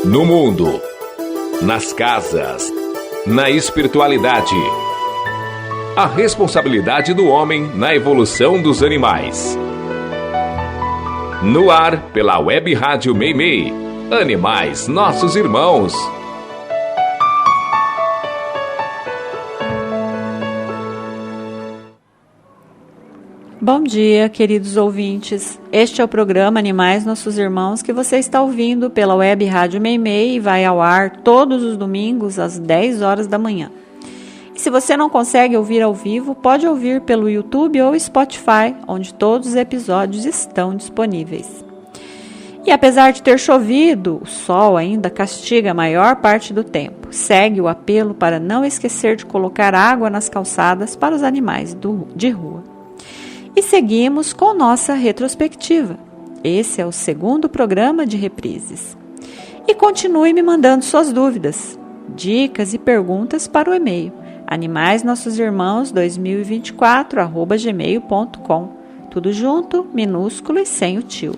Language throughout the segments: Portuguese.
No mundo, nas casas, na espiritualidade. A responsabilidade do homem na evolução dos animais. No ar, pela Web Rádio Meimei. Animais, nossos irmãos. Bom dia, queridos ouvintes. Este é o programa Animais Nossos Irmãos que você está ouvindo pela Web Rádio Meimei e vai ao ar todos os domingos às 10 horas da manhã. E se você não consegue ouvir ao vivo, pode ouvir pelo YouTube ou Spotify, onde todos os episódios estão disponíveis. E apesar de ter chovido, o sol ainda castiga a maior parte do tempo. Segue o apelo para não esquecer de colocar água nas calçadas para os animais de rua. E seguimos com nossa retrospectiva. Esse é o segundo programa de reprises. E continue me mandando suas dúvidas, dicas e perguntas para o e-mail animaisnossosimãos2024@gmail.com. Tudo junto, minúsculo e sem o tio.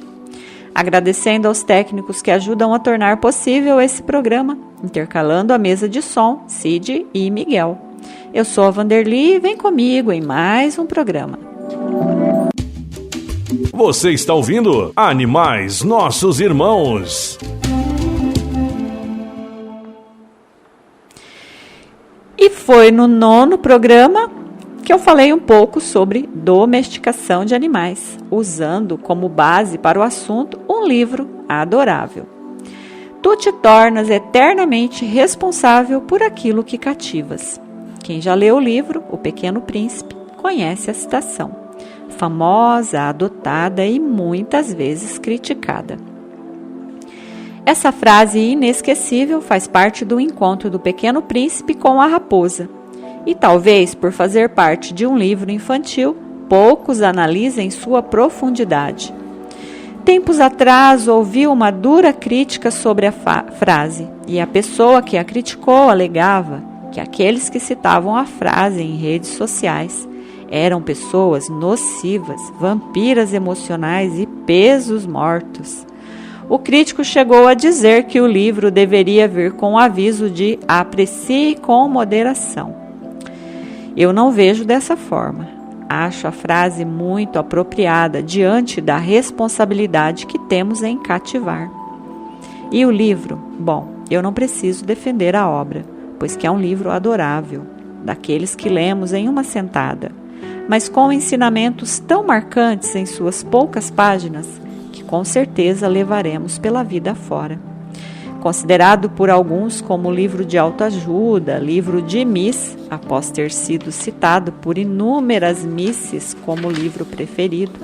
Agradecendo aos técnicos que ajudam a tornar possível esse programa, intercalando a mesa de som, Cid e Miguel. Eu sou a Vanderly e vem comigo em mais um programa. Você está ouvindo Animais Nossos Irmãos. E foi no 9º programa que eu falei um pouco sobre domesticação de animais, usando como base para o assunto um livro adorável. Tu te tornas eternamente responsável por aquilo que cativas. Quem já leu o livro, O Pequeno Príncipe, conhece a citação, famosa, adotada e muitas vezes criticada. Essa frase inesquecível faz parte do encontro do Pequeno Príncipe com a raposa. E talvez por fazer parte de um livro infantil, poucos analisem sua profundidade. Tempos atrás ouvi uma dura crítica sobre a frase, e a pessoa que a criticou alegava que aqueles que citavam a frase em redes sociais eram pessoas nocivas, vampiras emocionais e pesos mortos. O crítico chegou a dizer que o livro deveria vir com o aviso de aprecie com moderação. Eu não vejo dessa forma. Acho a frase muito apropriada diante da responsabilidade que temos em cativar. E o livro? Bom, eu não preciso defender a obra, pois que é um livro adorável, daqueles que lemos em uma sentada, mas com ensinamentos tão marcantes em suas poucas páginas que com certeza levaremos pela vida fora. Considerado por alguns como livro de autoajuda, livro de Miss, após ter sido citado por inúmeras misses como livro preferido,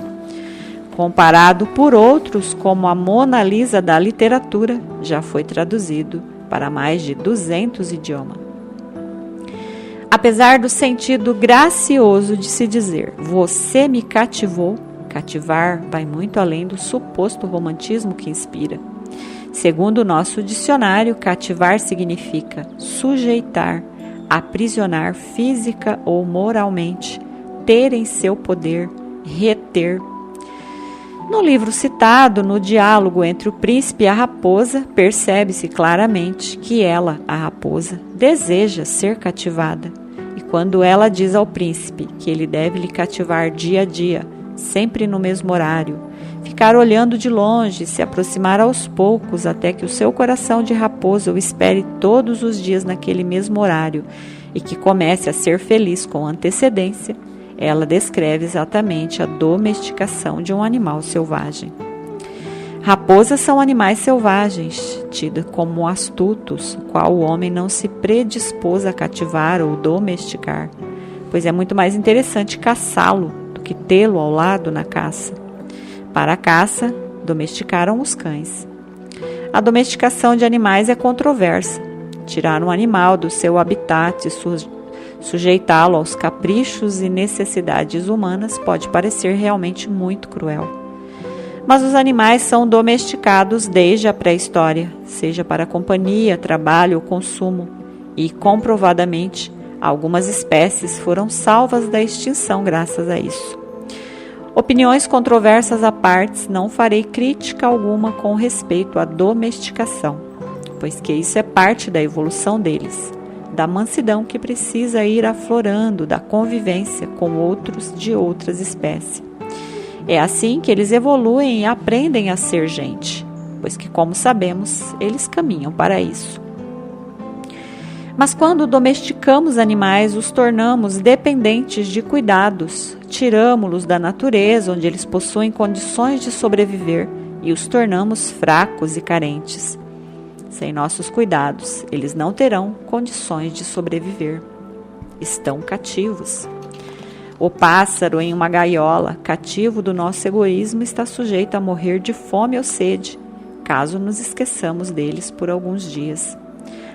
comparado por outros como a Mona Lisa da literatura, já foi traduzido para mais de 200 idiomas. Apesar do sentido gracioso de se dizer, você me cativou, cativar vai muito além do suposto romantismo que inspira. Segundo o nosso dicionário, cativar significa sujeitar, aprisionar física ou moralmente, ter em seu poder, reter. No livro citado, no diálogo entre o príncipe e a raposa, percebe-se claramente que ela, a raposa, deseja ser cativada. E quando ela diz ao príncipe que ele deve lhe cativar dia a dia, sempre no mesmo horário, ficar olhando de longe, se aproximar aos poucos até que o seu coração de raposa o espere todos os dias naquele mesmo horário e que comece a ser feliz com antecedência, ela descreve exatamente a domesticação de um animal selvagem. Raposas são animais selvagens, tidos como astutos, o qual o homem não se predispôs a cativar ou domesticar, pois é muito mais interessante caçá-lo do que tê-lo ao lado na caça. Para a caça, domesticaram os cães. A domesticação de animais é controversa. Tirar um animal do seu habitat e sujeitá-lo aos caprichos e necessidades humanas pode parecer realmente muito cruel. Mas os animais são domesticados desde a pré-história, seja para companhia, trabalho ou consumo, e comprovadamente algumas espécies foram salvas da extinção graças a isso. Opiniões controversas à parte, não farei crítica alguma com respeito à domesticação. pois que isso é parte da evolução deles, da mansidão que precisa ir aflorando da convivência com outros de outras espécies. É assim que eles evoluem e aprendem a ser gente, pois que, como sabemos, eles caminham para isso. Mas quando domesticamos animais, os tornamos dependentes de cuidados, tiramo-los da natureza, onde eles possuem condições de sobreviver, e os tornamos fracos e carentes. Sem nossos cuidados, eles não terão condições de sobreviver. Estão cativos. O pássaro em uma gaiola, cativo do nosso egoísmo, está sujeito a morrer de fome ou sede, caso nos esqueçamos deles por alguns dias.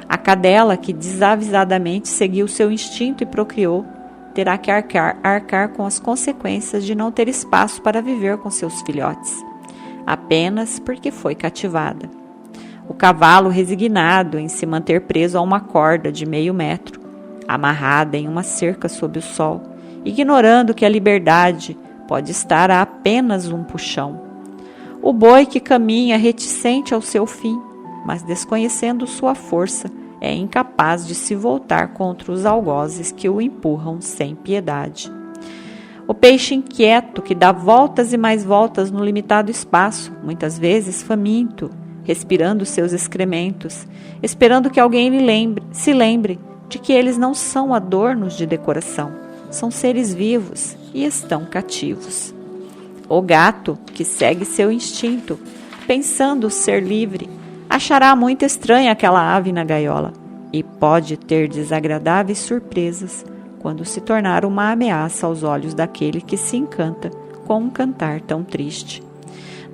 A cadela que desavisadamente seguiu seu instinto e procriou, terá que arcar com as consequências de não ter espaço para viver com seus filhotes, apenas porque foi cativada. O cavalo resignado em se manter preso a uma corda de 0,5 metro, amarrada em uma cerca sob o sol, ignorando que a liberdade pode estar a apenas um puxão. O boi que caminha reticente ao seu fim, mas desconhecendo sua força, é incapaz de se voltar contra os algozes que o empurram sem piedade. O peixe inquieto que dá voltas e mais voltas no limitado espaço, muitas vezes faminto, respirando seus excrementos, esperando que alguém se lembre de que eles não são adornos de decoração, são seres vivos e estão cativos. O gato que segue seu instinto, pensando ser livre, achará muito estranha aquela ave na gaiola e pode ter desagradáveis surpresas quando se tornar uma ameaça aos olhos daquele que se encanta com um cantar tão triste.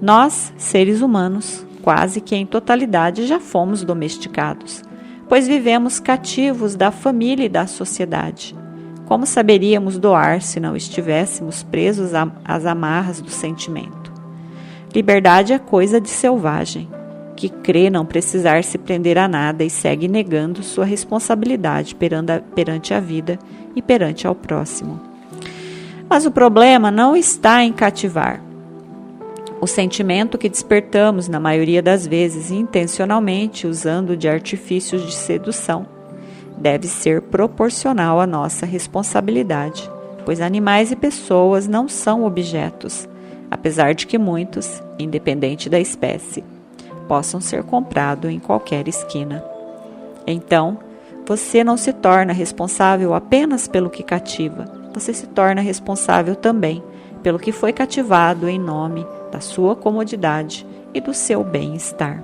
Nós, seres humanos, quase que em totalidade já fomos domesticados, pois vivemos cativos da família e da sociedade. Como saberíamos doar se não estivéssemos presos às amarras do sentimento? Liberdade é coisa de selvagem, que crê não precisar se prender a nada e segue negando sua responsabilidade perante a vida e perante ao próximo. Mas o problema não está em cativar. O sentimento que despertamos, na maioria das vezes, intencionalmente, usando de artifícios de sedução, deve ser proporcional à nossa responsabilidade, pois animais e pessoas não são objetos, apesar de que muitos, independente da espécie, possam ser comprados em qualquer esquina. Então, você não se torna responsável apenas pelo que cativa, você se torna responsável também pelo que foi cativado em nome da sua comodidade e do seu bem-estar.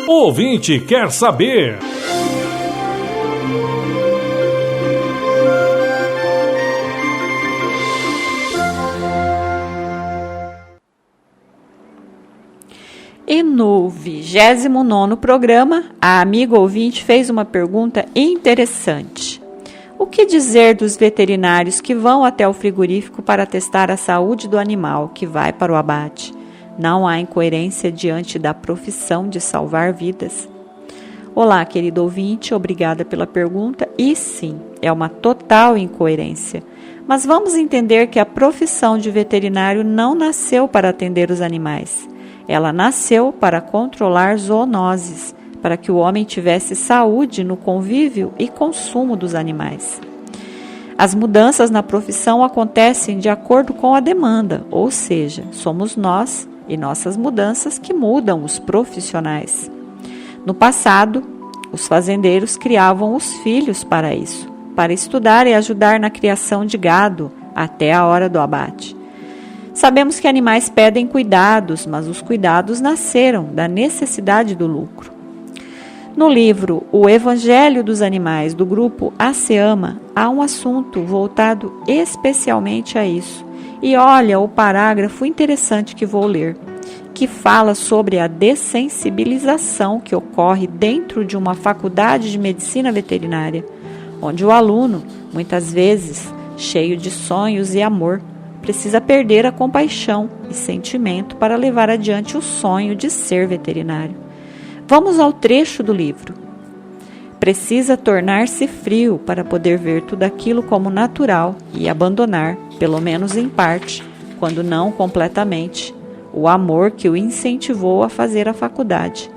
O ouvinte quer saber. E no 29º programa, a amiga ouvinte fez uma pergunta interessante. O que dizer dos veterinários que vão até o frigorífico para testar a saúde do animal que vai para o abate? Não há incoerência diante da profissão de salvar vidas? Olá, querido ouvinte, obrigada pela pergunta. E sim, é uma total incoerência. Mas vamos entender que a profissão de veterinário não nasceu para atender os animais. Ela nasceu para controlar zoonoses, para que o homem tivesse saúde no convívio e consumo dos animais. As mudanças na profissão acontecem de acordo com a demanda, ou seja, somos nós e nossas mudanças que mudam os profissionais. No passado, os fazendeiros criavam os filhos para isso, para estudar e ajudar na criação de gado até a hora do abate. Sabemos que animais pedem cuidados, mas os cuidados nasceram da necessidade do lucro. No livro O Evangelho dos Animais, do grupo ASEAMA, há um assunto voltado especialmente a isso. E olha o parágrafo interessante que vou ler, que fala sobre a dessensibilização que ocorre dentro de uma faculdade de medicina veterinária, onde o aluno, muitas vezes cheio de sonhos e amor, precisa perder a compaixão e sentimento para levar adiante o sonho de ser veterinário. Vamos ao trecho do livro. Precisa tornar-se frio para poder ver tudo aquilo como natural e abandonar, pelo menos em parte, quando não completamente, o amor que o incentivou a fazer a faculdade,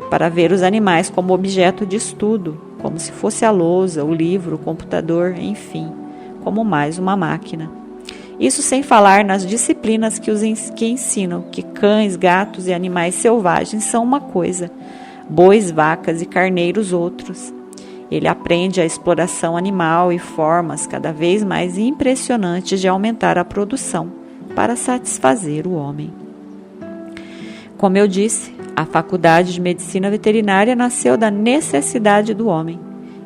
para ver os animais como objeto de estudo, como se fosse a lousa, o livro, o computador, enfim, como mais uma máquina. Isso sem falar nas disciplinas que ensinam que cães, gatos e animais selvagens são uma coisa, bois, vacas e carneiros outros. Ele aprende a exploração animal e formas cada vez mais impressionantes de aumentar a produção para satisfazer o homem. Como eu disse, a Faculdade de Medicina Veterinária nasceu da necessidade do homem,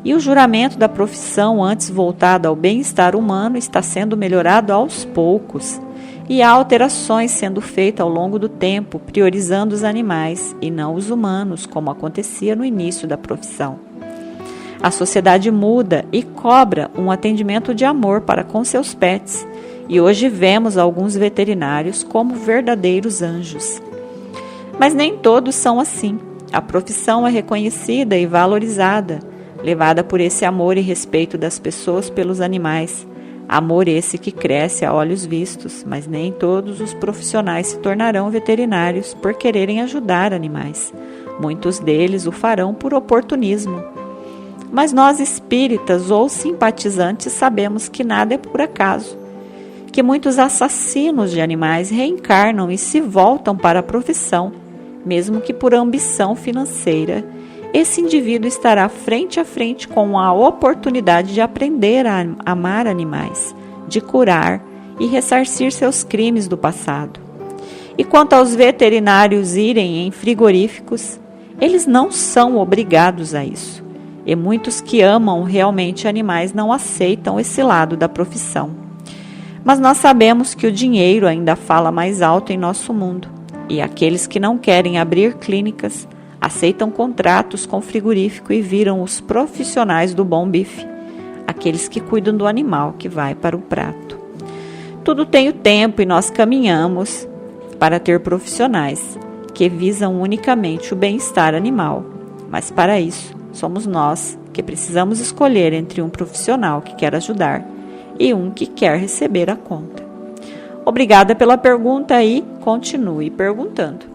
e o juramento da profissão, antes voltado ao bem-estar humano, está sendo melhorado aos poucos, e há alterações sendo feitas ao longo do tempo, priorizando os animais e não os humanos, como acontecia no início da profissão. A sociedade muda e cobra um atendimento de amor para com seus pets, e hoje vemos alguns veterinários como verdadeiros anjos. Mas nem todos são assim. A profissão é reconhecida e valorizada, levada por esse amor e respeito das pessoas pelos animais. Amor esse que cresce a olhos vistos, mas nem todos os profissionais se tornarão veterinários por quererem ajudar animais. Muitos deles o farão por oportunismo. Mas nós espíritas ou simpatizantes sabemos que nada é por acaso, que muitos assassinos de animais reencarnam e se voltam para a profissão, mesmo que por ambição financeira. Esse indivíduo estará frente a frente com a oportunidade de aprender a amar animais, de curar e ressarcir seus crimes do passado. E quanto aos veterinários irem em frigoríficos, eles não são obrigados a isso. E muitos que amam realmente animais não aceitam esse lado da profissão. Mas nós sabemos que o dinheiro ainda fala mais alto em nosso mundo. E aqueles que não querem abrir clínicas aceitam contratos com frigorífico e viram os profissionais do bom bife, aqueles que cuidam do animal que vai para o prato. Tudo tem o tempo e nós caminhamos para ter profissionais que visam unicamente o bem-estar animal. Mas para isso, somos nós que precisamos escolher entre um profissional que quer ajudar e um que quer receber a conta. Obrigada pela pergunta e continue perguntando.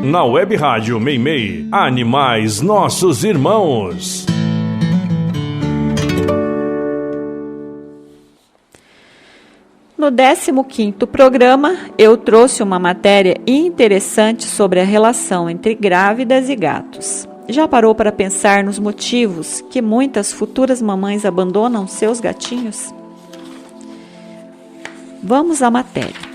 Na Web Rádio Meimei, Animais Nossos Irmãos. No 15º programa, eu trouxe uma matéria interessante sobre a relação entre grávidas e gatos. Já parou para pensar nos motivos que muitas futuras mamães abandonam seus gatinhos? Vamos à matéria.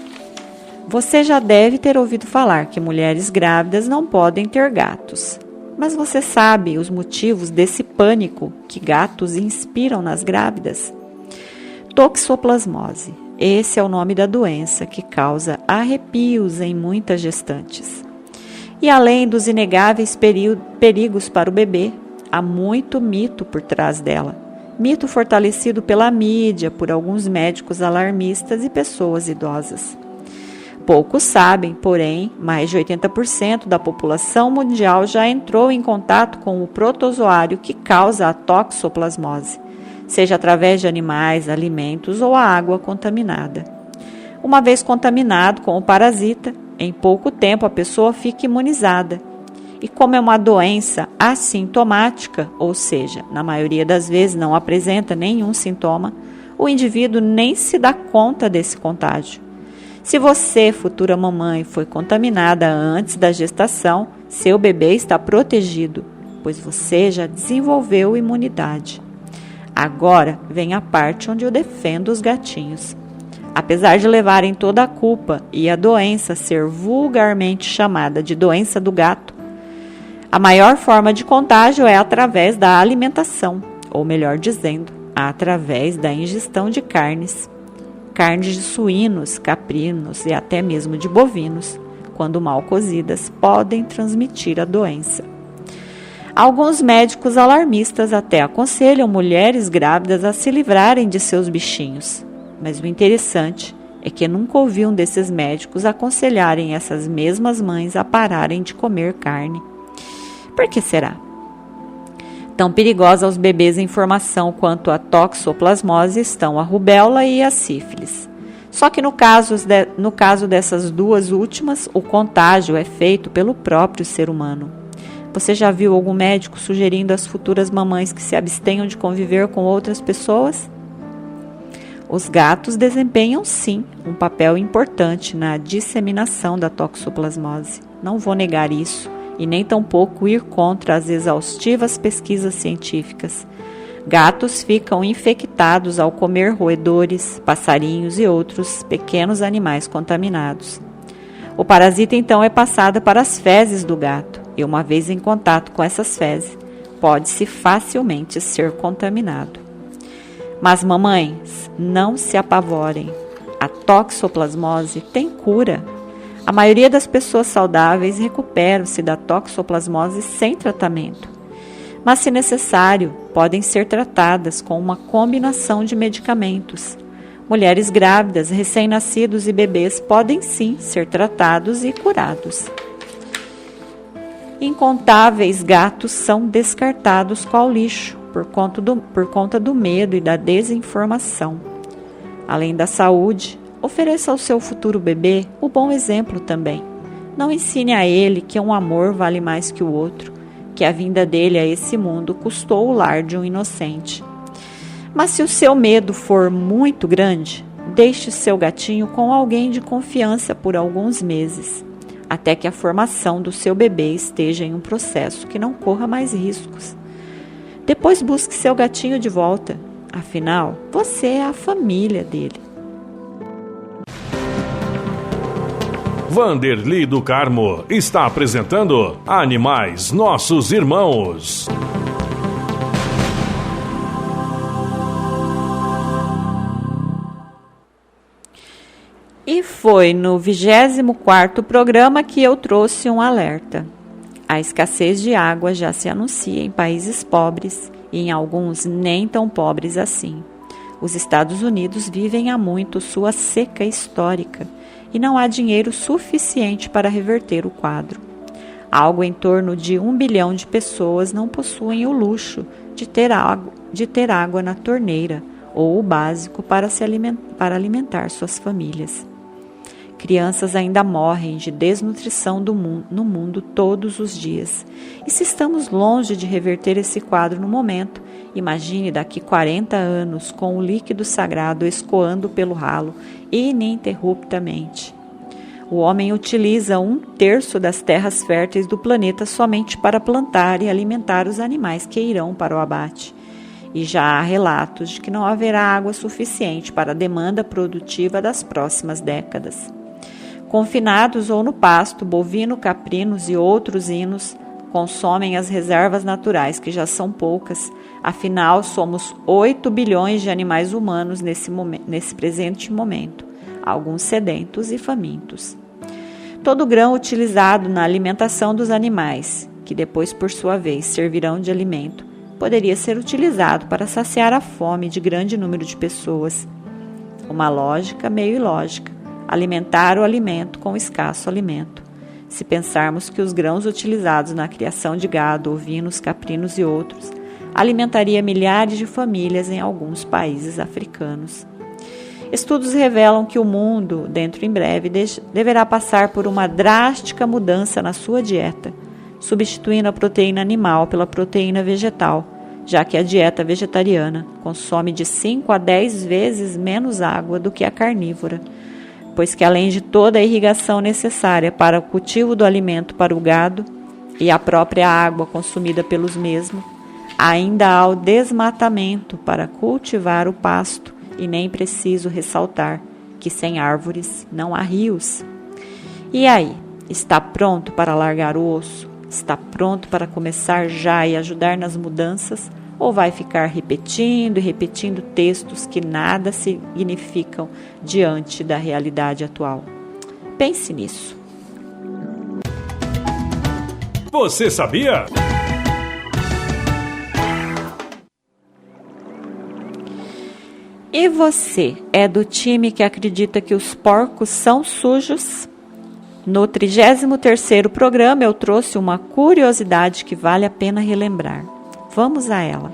Você já deve ter ouvido falar que mulheres grávidas não podem ter gatos. Mas você sabe os motivos desse pânico que gatos inspiram nas grávidas? Toxoplasmose. Esse é o nome da doença que causa arrepios em muitas gestantes. E além dos inegáveis perigos para o bebê, há muito mito por trás dela. Mito fortalecido pela mídia, por alguns médicos alarmistas e pessoas idosas. Poucos sabem, porém, mais de 80% da população mundial já entrou em contato com o protozoário que causa a toxoplasmose, seja através de animais, alimentos ou a água contaminada. Uma vez contaminado com o parasita, em pouco tempo a pessoa fica imunizada. E como é uma doença assintomática, ou seja, na maioria das vezes não apresenta nenhum sintoma, o indivíduo nem se dá conta desse contágio. Se você, futura mamãe, foi contaminada antes da gestação, seu bebê está protegido, pois você já desenvolveu imunidade. Agora vem a parte onde eu defendo os gatinhos. Apesar de levarem toda a culpa e a doença ser vulgarmente chamada de doença do gato, a maior forma de contágio é através da alimentação, ou melhor dizendo, através da ingestão de carnes de suínos, caprinos e até mesmo de bovinos, quando mal cozidas, podem transmitir a doença. Alguns médicos alarmistas até aconselham mulheres grávidas a se livrarem de seus bichinhos. Mas o interessante é que nunca ouvi um desses médicos aconselharem essas mesmas mães a pararem de comer carne. Por que será? Tão perigosa aos bebês a informação quanto a toxoplasmose estão a rubéola e a sífilis. Só que no caso dessas duas últimas, o contágio é feito pelo próprio ser humano. Você já viu algum médico sugerindo às futuras mamães que se abstenham de conviver com outras pessoas? Os gatos desempenham, sim, um papel importante na disseminação da toxoplasmose. Não vou negar isso, e nem tampouco ir contra as exaustivas pesquisas científicas. Gatos ficam infectados ao comer roedores, passarinhos e outros pequenos animais contaminados. O parasita então é passado para as fezes do gato e, uma vez em contato com essas fezes, pode-se facilmente ser contaminado. Mas, mamães, não se apavorem. A toxoplasmose tem cura. A maioria das pessoas saudáveis recuperam-se da toxoplasmose sem tratamento. Mas, se necessário, podem ser tratadas com uma combinação de medicamentos. Mulheres grávidas, recém-nascidos e bebês podem sim ser tratados e curados. Incontáveis gatos são descartados ao lixo por conta do medo e da desinformação. Além da saúde, ofereça ao seu futuro bebê o bom exemplo também. Não ensine a ele que um amor vale mais que o outro, que a vinda dele a esse mundo custou o lar de um inocente. Mas se o seu medo for muito grande, deixe seu gatinho com alguém de confiança por alguns meses, até que a formação do seu bebê esteja em um processo que não corra mais riscos. Depois busque seu gatinho de volta, afinal, você é a família dele. Vanderly do Carmo está apresentando Animais Nossos Irmãos. E foi no 24º programa que eu trouxe um alerta. A escassez de água já se anuncia em países pobres e em alguns nem tão pobres assim. Os Estados Unidos vivem há muito sua seca histórica e não há dinheiro suficiente para reverter o quadro. Algo em torno de 1 bilhão de pessoas não possuem o luxo de ter água na torneira ou o básico para alimentar suas famílias. Crianças ainda morrem de desnutrição no mundo todos os dias. E se estamos longe de reverter esse quadro no momento, imagine daqui 40 anos com o líquido sagrado escoando pelo ralo ininterruptamente. O homem utiliza 1/3 das terras férteis do planeta somente para plantar e alimentar os animais que irão para o abate. E já há relatos de que não haverá água suficiente para a demanda produtiva das próximas décadas. Confinados ou no pasto, bovino, caprinos e outros hinos consomem as reservas naturais, que já são poucas. Afinal, somos 8 bilhões de animais humanos nesse presente momento, alguns sedentos e famintos. Todo grão utilizado na alimentação dos animais, que depois, por sua vez, servirão de alimento, poderia ser utilizado para saciar a fome de grande número de pessoas. Uma lógica meio ilógica. Alimentar o alimento com escasso alimento. Se pensarmos que os grãos utilizados na criação de gado, ovinos, caprinos e outros, alimentaria milhares de famílias em alguns países africanos. Estudos revelam que o mundo, dentro em breve, deverá passar por uma drástica mudança na sua dieta, substituindo a proteína animal pela proteína vegetal, já que a dieta vegetariana consome de 5 a 10 vezes menos água do que a carnívora, pois que além de toda a irrigação necessária para o cultivo do alimento para o gado e a própria água consumida pelos mesmos, ainda há o desmatamento para cultivar o pasto, e nem preciso ressaltar que sem árvores não há rios. E aí, está pronto para largar o osso? Está pronto para começar já e ajudar nas mudanças? Ou vai ficar repetindo e repetindo textos que nada significam diante da realidade atual? Pense nisso. Você sabia? E você é do time que acredita que os porcos são sujos? No 33º programa eu trouxe uma curiosidade que vale a pena relembrar. Vamos a ela.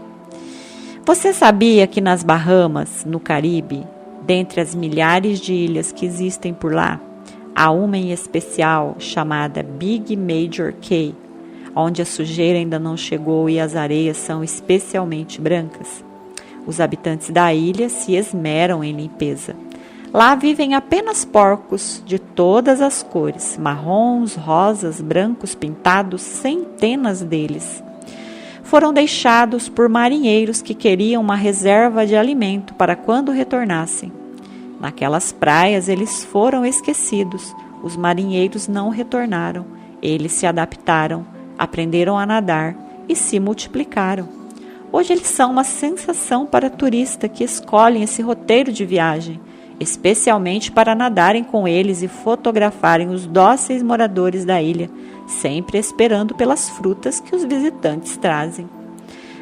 Você sabia que nas Bahamas, no Caribe, Dentre as milhares de ilhas que existem por lá, há uma em especial chamada Big Major Cay, onde a sujeira ainda não chegou e as areias são especialmente brancas. Os habitantes da ilha se esmeram em limpeza. Lá vivem apenas porcos de todas as cores, marrons, rosas, brancos, pintados, centenas deles. Foram deixados por marinheiros que queriam uma reserva de alimento para quando retornassem. Naquelas praias eles foram esquecidos. Os marinheiros não retornaram. Eles se adaptaram, aprenderam a nadar e se multiplicaram. Hoje eles são uma sensação para turistas que escolhem esse roteiro de viagem, especialmente para nadarem com eles e fotografarem os dóceis moradores da ilha, sempre esperando pelas frutas que os visitantes trazem.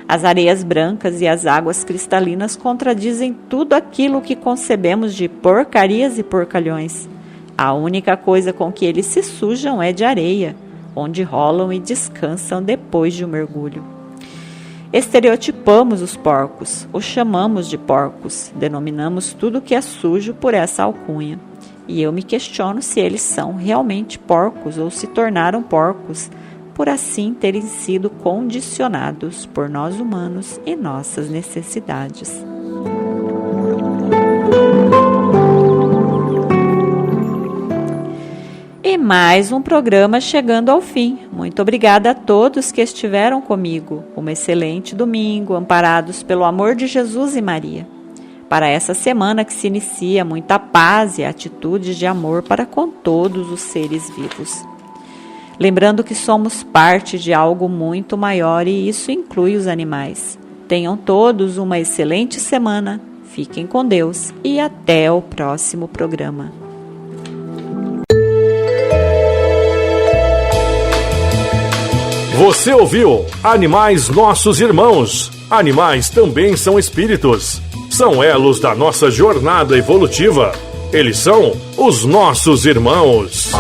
As areias brancas e as águas cristalinas contradizem tudo aquilo que concebemos de porcarias e porcalhões. A única coisa com que eles se sujam é de areia, onde rolam e descansam depois de um mergulho. Estereotipamos os porcos, os chamamos de porcos, denominamos tudo que é sujo por essa alcunha. E eu me questiono se eles são realmente porcos ou se tornaram porcos, por assim terem sido condicionados por nós humanos e nossas necessidades. E mais um programa chegando ao fim. Muito obrigada a todos que estiveram comigo. Um excelente domingo, amparados pelo amor de Jesus e Maria. Para essa semana que se inicia, muita paz e atitudes de amor para com todos os seres vivos. Lembrando que somos parte de algo muito maior e isso inclui os animais. Tenham todos uma excelente semana, fiquem com Deus e até o próximo programa. Você ouviu Animais Nossos Irmãos. Animais também são espíritos. São elos da nossa jornada evolutiva. Eles são os nossos irmãos.